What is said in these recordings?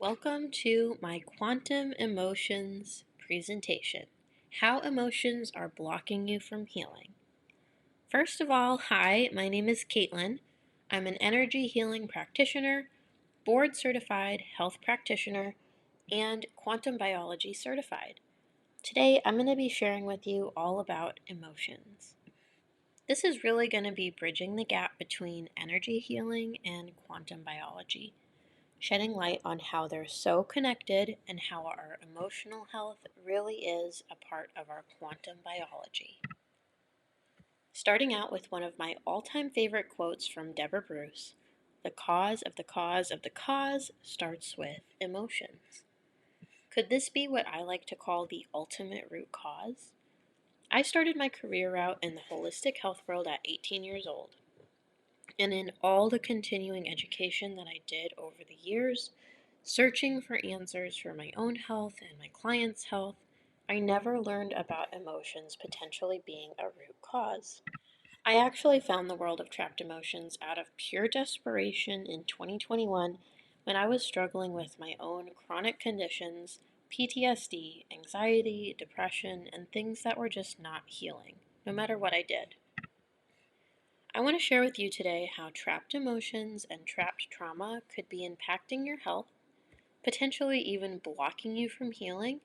Welcome to my quantum emotions presentation. How emotions are blocking you from healing. First of all, hi, my name is Caitlin. I'm an energy healing practitioner, board certified health practitioner, and quantum biology certified. Today, I'm going to be sharing with you all about emotions. This is really going to be bridging the gap between energy healing and quantum biology, shedding light on how they're so connected and how our emotional health really is a part of our quantum biology. Starting out with one of my all-time favorite quotes from Deborah Bruce, "The cause of the cause of the cause starts with emotions." Could this be what I like to call the ultimate root cause? I started my career out in the holistic health world at 18 years old. And in all the continuing education that I did over the years, searching for answers for my own health and my clients' health, I never learned about emotions potentially being a root cause. I actually found the world of trapped emotions out of pure desperation in 2021 when I was struggling with my own chronic conditions, PTSD, anxiety, depression, and things that were just not healing, no matter what I did. I want to share with you today how trapped emotions and trapped trauma could be impacting your health, potentially even blocking you from healing,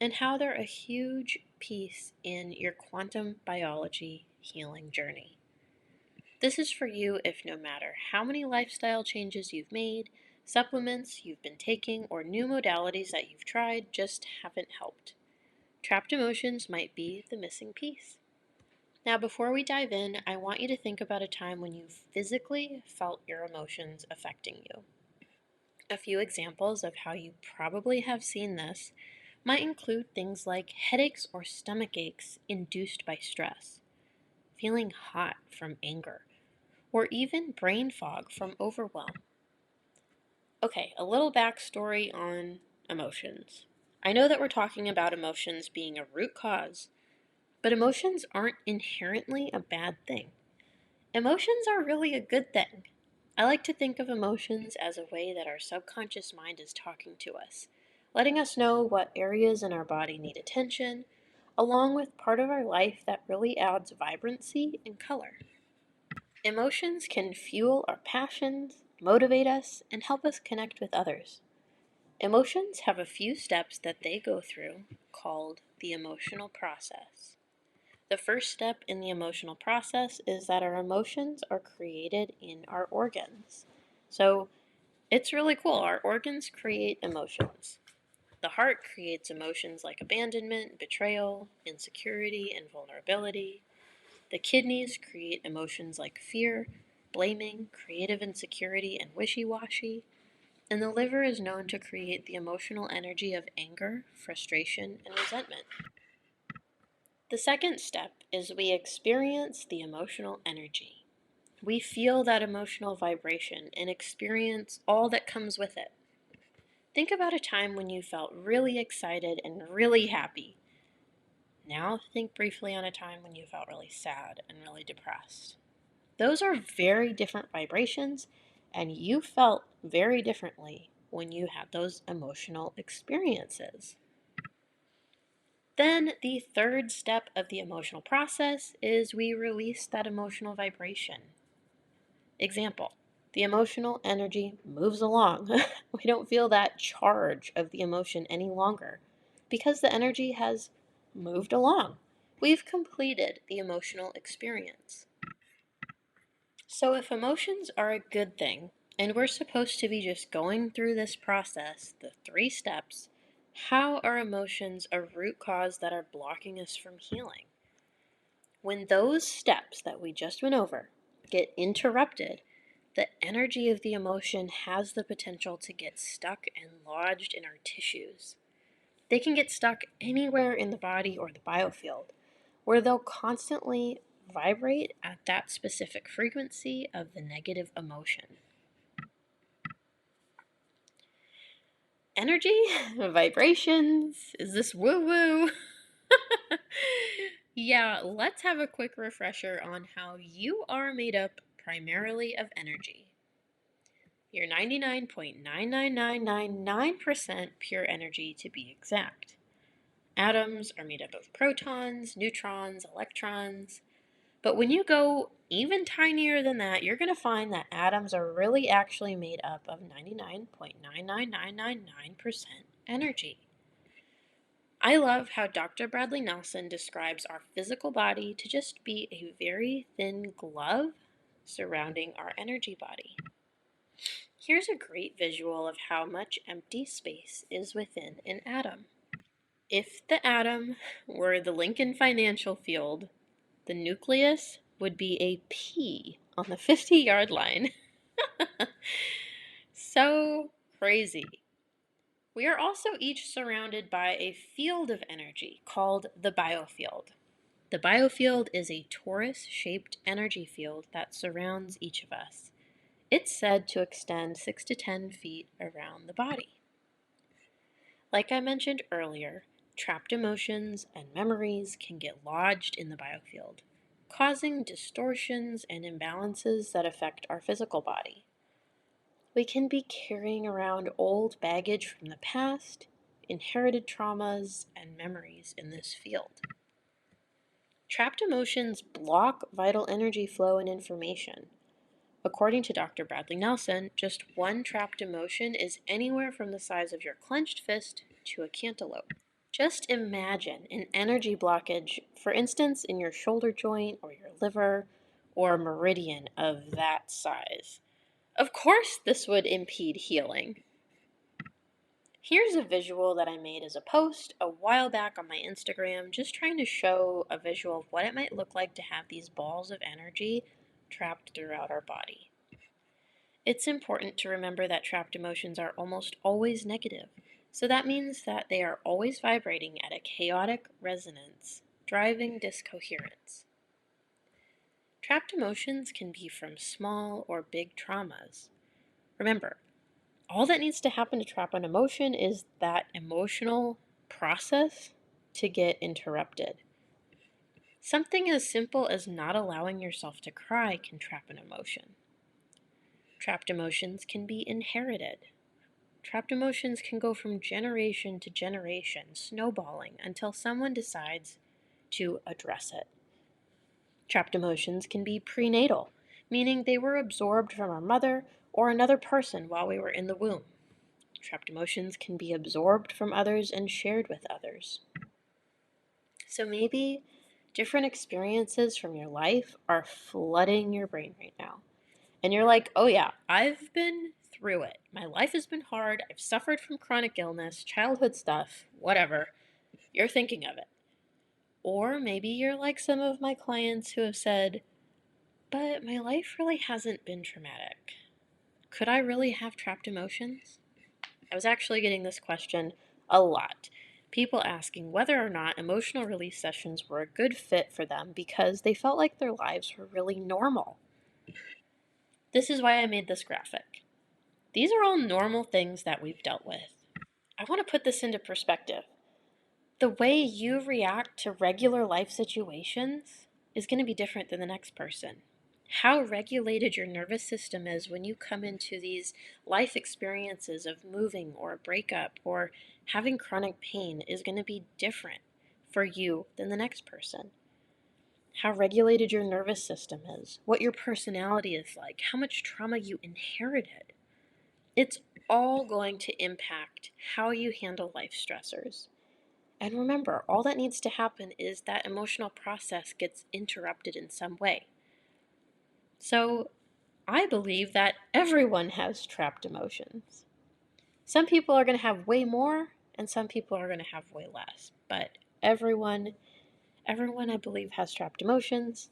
and how they're a huge piece in your quantum biology healing journey. This is for you if no matter how many lifestyle changes you've made, supplements you've been taking, or new modalities that you've tried just haven't helped. Trapped emotions might be the missing piece. Now, before we dive in, I want you to think about a time when you physically felt your emotions affecting you. A few examples of how you probably have seen this might include things like headaches or stomach aches induced by stress, feeling hot from anger, or even brain fog from overwhelm. Okay, a little backstory on emotions. I know that we're talking about emotions being a root cause, but emotions aren't inherently a bad thing. Emotions are really a good thing. I like to think of emotions as a way that our subconscious mind is talking to us, letting us know what areas in our body need attention, along with part of our life that really adds vibrancy and color. Emotions can fuel our passions, motivate us, and help us connect with others. Emotions have a few steps that they go through called the emotional process. The first step in the emotional process is that our emotions are created in our organs. So it's really cool. Our organs create emotions. The heart creates emotions like abandonment, betrayal, insecurity, and vulnerability. The kidneys create emotions like fear, blaming, creative insecurity, and wishy washy. And the liver is known to create the emotional energy of anger, frustration, and resentment. The second step is we experience the emotional energy. We feel that emotional vibration and experience all that comes with it. Think about a time when you felt really excited and really happy. Now think briefly on a time when you felt really sad and really depressed. Those are very different vibrations, and you felt very differently when you had those emotional experiences. Then the third step of the emotional process is we release that emotional vibration. Example, the emotional energy moves along. We don't feel that charge of the emotion any longer because the energy has moved along. We've completed the emotional experience. So if emotions are a good thing, and we're supposed to be just going through this process, the 3 steps, how are emotions a root cause that are blocking us from healing? When those steps that we just went over get interrupted, the energy of the emotion has the potential to get stuck and lodged in our tissues. They can get stuck anywhere in the body or the biofield, where they'll constantly vibrate at that specific frequency of the negative emotion. Energy? Vibrations? Is this woo-woo? Yeah, let's have a quick refresher on how you are made up primarily of energy. Your 99.99999% pure energy to be exact. Atoms are made up of protons, neutrons, electrons. But when you go even tinier than that, you're going to find that atoms are really actually made up of 99.99999% energy. I love how Dr. Bradley Nelson describes our physical body to just be a very thin glove surrounding our energy body. Here's a great visual of how much empty space is within an atom. If the atom were the Lincoln Financial Field, the nucleus would be a P on the 50-yard line. So crazy. We are also each surrounded by a field of energy called the biofield. The biofield is a torus-shaped energy field that surrounds each of us. It's said to extend 6 to 10 feet around the body. Like I mentioned earlier, trapped emotions and memories can get lodged in the biofield, causing distortions and imbalances that affect our physical body. We can be carrying around old baggage from the past, inherited traumas, and memories in this field. Trapped emotions block vital energy flow and information. According to Dr. Bradley Nelson, just one trapped emotion is anywhere from the size of your clenched fist to a cantaloupe. Just imagine an energy blockage, for instance, in your shoulder joint or your liver or a meridian of that size. Of course, this would impede healing. Here's a visual that I made as a post a while back on my Instagram, just trying to show a visual of what it might look like to have these balls of energy trapped throughout our body. It's important to remember that trapped emotions are almost always negative, so that means that they are always vibrating at a chaotic resonance, driving discoherence. Trapped emotions can be from small or big traumas. Remember, all that needs to happen to trap an emotion is that emotional process to get interrupted. Something as simple as not allowing yourself to cry can trap an emotion. Trapped emotions can be inherited. Trapped emotions can go from generation to generation, snowballing until someone decides to address it. Trapped emotions can be prenatal, meaning they were absorbed from our mother or another person while we were in the womb. Trapped emotions can be absorbed from others and shared with others. So maybe different experiences from your life are flooding your brain right now. And you're like, oh yeah, I've been through it. My life has been hard. I've suffered from chronic illness, childhood stuff, whatever. You're thinking of it. Or maybe you're like some of my clients who have said, but my life really hasn't been traumatic. Could I really have trapped emotions? I was actually getting this question a lot. People asking whether or not emotional release sessions were a good fit for them because they felt like their lives were really normal. This is why I made this graphic. These are all normal things that we've dealt with. I want to put this into perspective. The way you react to regular life situations is going to be different than the next person. How regulated your nervous system is when you come into these life experiences of moving or a breakup or having chronic pain is going to be different for you than the next person. How regulated your nervous system is, what your personality is like, how much trauma you inherited. It's all going to impact how you handle life stressors. And remember, all that needs to happen is that emotional process gets interrupted in some way. So I believe that everyone has trapped emotions. Some people are going to have way more, and some people are going to have way less. But everyone I believe has trapped emotions.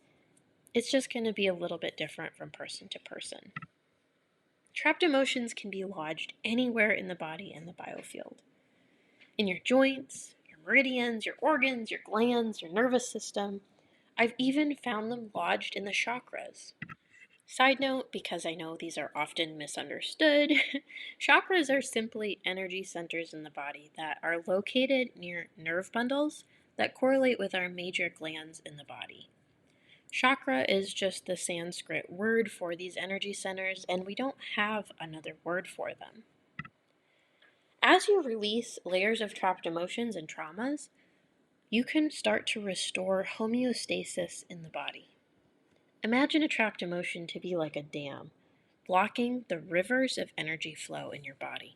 It's just going to be a little bit different from person to person. Trapped emotions can be lodged anywhere in the body and the biofield. In your joints, your meridians, your organs, your glands, your nervous system. I've even found them lodged in the chakras. Side note, because I know these are often misunderstood, chakras are simply energy centers in the body that are located near nerve bundles that correlate with our major glands in the body. Chakra is just the Sanskrit word for these energy centers, and we don't have another word for them. As you release layers of trapped emotions and traumas, you can start to restore homeostasis in the body. Imagine a trapped emotion to be like a dam, blocking the rivers of energy flow in your body.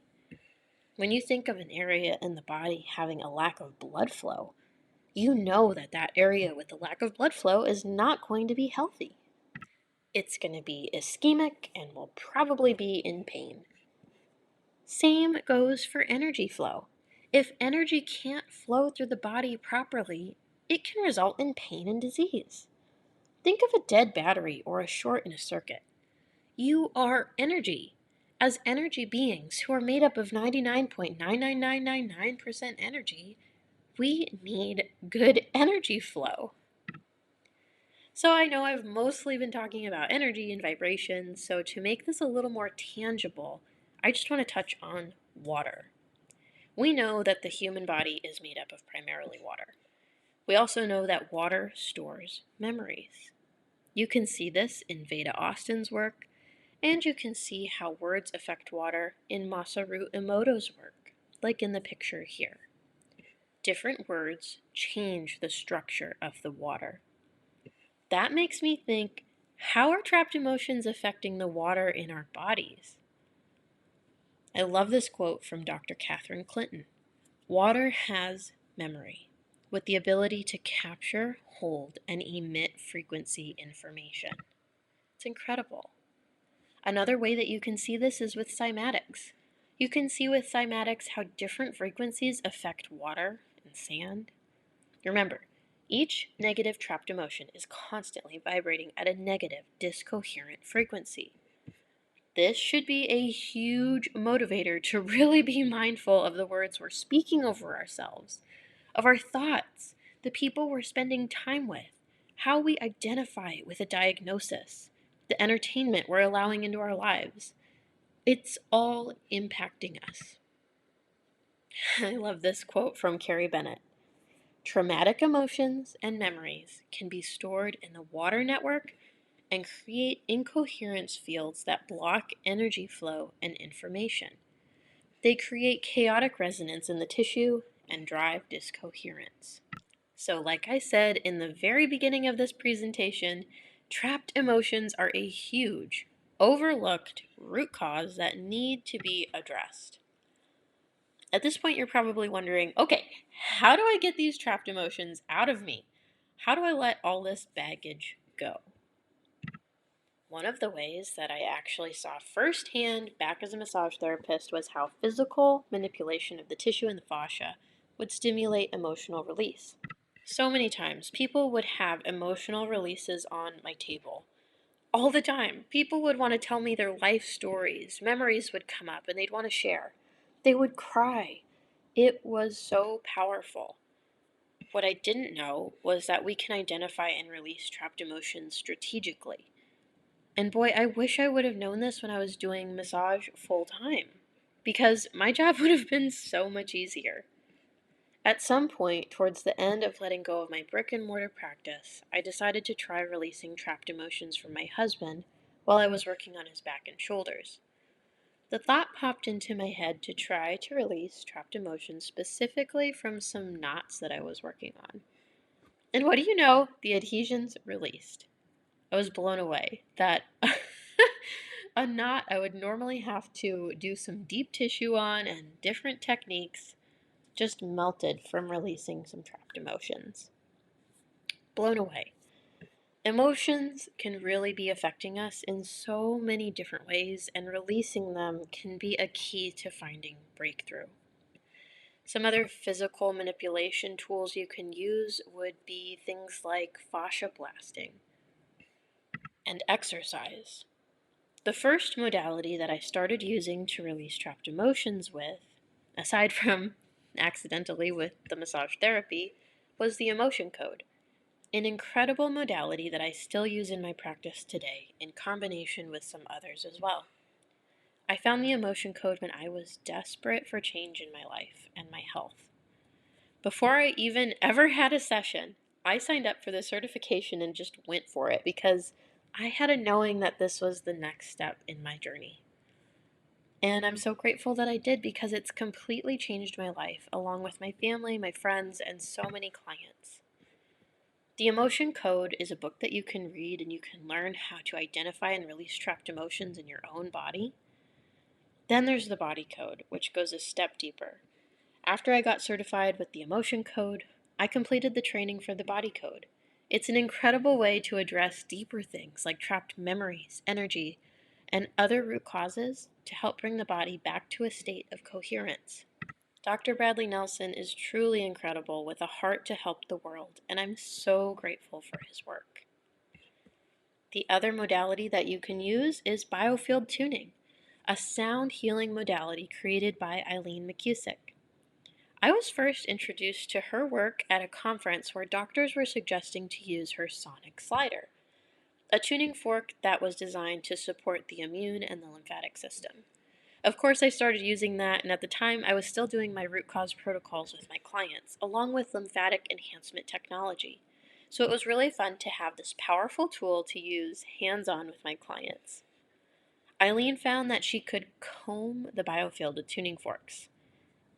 When you think of an area in the body having a lack of blood flow, you know that that area with the lack of blood flow is not going to be healthy. It's going to be ischemic and will probably be in pain. Same goes for energy flow. If energy can't flow through the body properly, it can result in pain and disease. Think of a dead battery or a short in a circuit. You are energy. As energy beings who are made up of 99.99999% energy, we need good energy flow. So I know I've mostly been talking about energy and vibration, so to make this a little more tangible, I just want to touch on water. We know that the human body is made up of primarily water. We also know that water stores memories. You can see this in Veda Austin's work, and you can see how words affect water in Masaru Emoto's work, like in the picture here. Different words change the structure of the water. That makes me think, how are trapped emotions affecting the water in our bodies? I love this quote from Dr. Catherine Clinton. Water has memory, with the ability to capture, hold, and emit frequency information. It's incredible. Another way that you can see this is with cymatics. You can see with cymatics how different frequencies affect water and sand. Remember, each negative trapped emotion is constantly vibrating at a negative, discoherent frequency. This should be a huge motivator to really be mindful of the words we're speaking over ourselves, of our thoughts, the people we're spending time with, how we identify with a diagnosis, the entertainment we're allowing into our lives. It's all impacting us. I love this quote from Carrie Bennett. Traumatic emotions and memories can be stored in the water network and create incoherence fields that block energy flow and information. They create chaotic resonance in the tissue and drive discoherence. So, like I said in the very beginning of this presentation, trapped emotions are a huge, overlooked root cause that need to be addressed. At this point, you're probably wondering, okay, how do I get these trapped emotions out of me? How do I let all this baggage go? One of the ways that I actually saw firsthand back as a massage therapist was how physical manipulation of the tissue and the fascia would stimulate emotional release. So many times, people would have emotional releases on my table. All the time. People would want to tell me their life stories. Memories would come up and they'd want to share. They would cry. It was so powerful. What I didn't know was that we can identify and release trapped emotions strategically. And boy, I wish I would have known this when I was doing massage full time, because my job would have been so much easier. At some point, towards the end of letting go of my brick and mortar practice, I decided to try releasing trapped emotions from my husband while I was working on his back and shoulders. The thought popped into my head to try to release trapped emotions specifically from some knots that I was working on. And what do you know? The adhesions released. I was blown away that a knot I would normally have to do some deep tissue on and different techniques just melted from releasing some trapped emotions. Blown away. Emotions can really be affecting us in so many different ways, and releasing them can be a key to finding breakthrough. Some other physical manipulation tools you can use would be things like fascia blasting and exercise. The first modality that I started using to release trapped emotions with, aside from accidentally with the massage therapy, was the emotion code, an incredible modality that I still use in my practice today in combination with some others as well. I found the emotion code when I was desperate for change in my life and my health. Before I even ever had a session, I signed up for the certification and just went for it because I had a knowing that this was the next step in my journey. And I'm so grateful that I did because it's completely changed my life, along with my family, my friends, and so many clients. The Emotion Code is a book that you can read and you can learn how to identify and release trapped emotions in your own body. Then there's the BodyCode, which goes a step deeper. After I got certified with the Emotion Code, I completed the training for the BodyCode. It's an incredible way to address deeper things like trapped memories, energy, and other root causes to help bring the body back to a state of coherence. Dr. Bradley Nelson is truly incredible with a heart to help the world, and I'm so grateful for his work. The other modality that you can use is biofield tuning, a sound healing modality created by Eileen McCusick. I was first introduced to her work at a conference where doctors were suggesting to use her sonic slider, a tuning fork that was designed to support the immune and the lymphatic system. Of course, I started using that, and at the time, I was still doing my root cause protocols with my clients, along with lymphatic enhancement technology. So it was really fun to have this powerful tool to use hands-on with my clients. Eileen found that she could comb the biofield with tuning forks,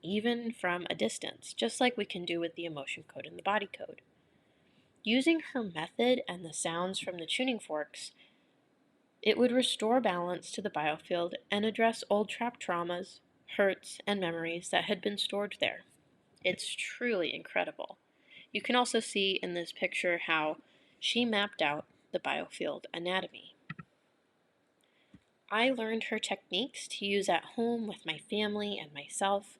even from a distance, just like we can do with the Emotion Code and the BodyCode. Using her method and the sounds from the tuning forks, it would restore balance to the biofield and address old trapped traumas, hurts, and memories that had been stored there. It's truly incredible. You can also see in this picture how she mapped out the biofield anatomy. I learned her techniques to use at home with my family and myself,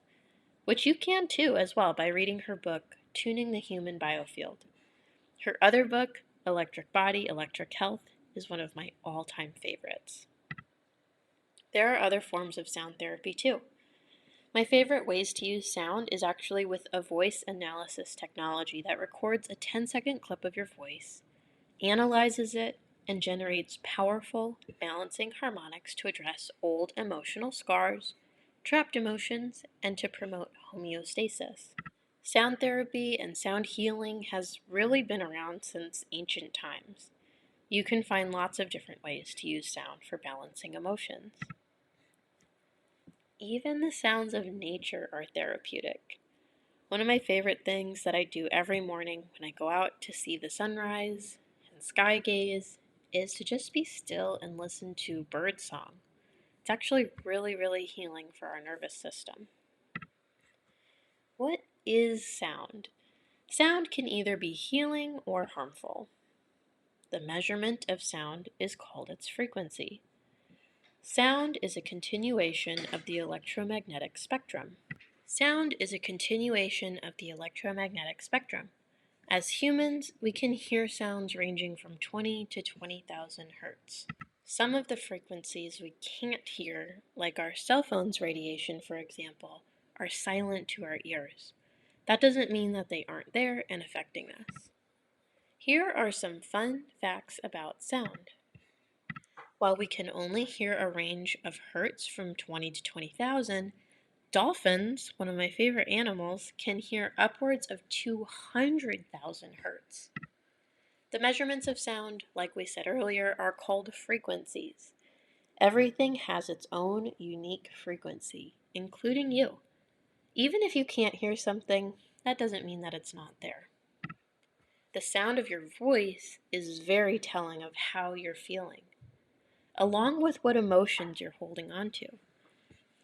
which you can too as well by reading her book, Tuning the Human Biofield. Her other book, Electric Body, Electric Health, is one of my all-time favorites. There are other forms of sound therapy too. My favorite ways to use sound is actually with a voice analysis technology that records a 10-second clip of your voice, analyzes it, and generates powerful, balancing harmonics to address old emotional scars, trapped emotions, and to promote homeostasis. Sound therapy and sound healing has really been around since ancient times. You can find lots of different ways to use sound for balancing emotions. Even the sounds of nature are therapeutic. One of my favorite things that I do every morning when I go out to see the sunrise and sky gaze is to just be still and listen to bird song. It's actually really, really healing for our nervous system. What is sound? Sound can either be healing or harmful. The measurement of sound is called its frequency. Sound is a continuation of the electromagnetic spectrum. Sound is a continuation of the electromagnetic spectrum. As humans, we can hear sounds ranging from 20 to 20,000 hertz. Some of the frequencies we can't hear, like our cell phone's radiation, for example, are silent to our ears. That doesn't mean that they aren't there and affecting us. Here are some fun facts about sound. While we can only hear a range of hertz from 20 to 20,000, dolphins, one of my favorite animals, can hear upwards of 200,000 hertz. The measurements of sound, like we said earlier, are called frequencies. Everything has its own unique frequency, including you. Even if you can't hear something, that doesn't mean that it's not there. The sound of your voice is very telling of how you're feeling, along with what emotions you're holding on to.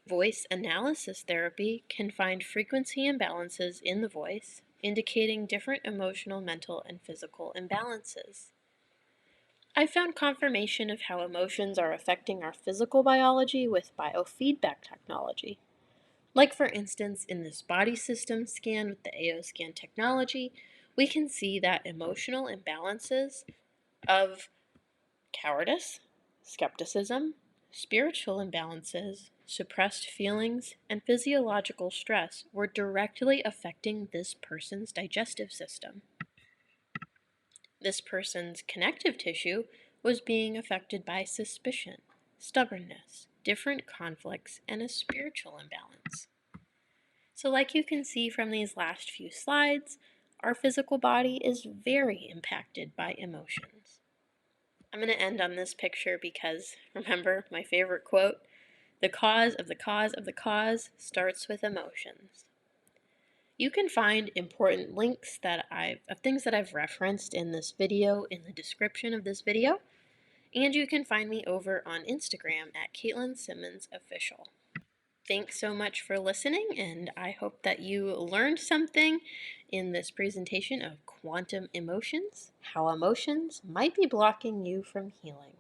Voice analysis therapy can find frequency imbalances in the voice, indicating different emotional, mental, and physical imbalances. I found confirmation of how emotions are affecting our physical biology with biofeedback technology. Like, for instance, in this body system scan with the AO scan technology, we can see that emotional imbalances of cowardice, skepticism, spiritual imbalances, suppressed feelings, and physiological stress were directly affecting this person's digestive system. This person's connective tissue was being affected by suspicion, stubbornness, different conflicts, and a spiritual imbalance. So like you can see from these last few slides, Our physical body is very impacted by emotions. I'm going to end on this picture because, remember my favorite quote, the cause of the cause of the cause starts with emotions. You can find important links of things that I've referenced in this video in the description of this video, and you can find me over on Instagram at Caitlin Simmons Official. Thanks so much for listening, and I hope that you learned something in this presentation of quantum emotions, how emotions might be blocking you from healing.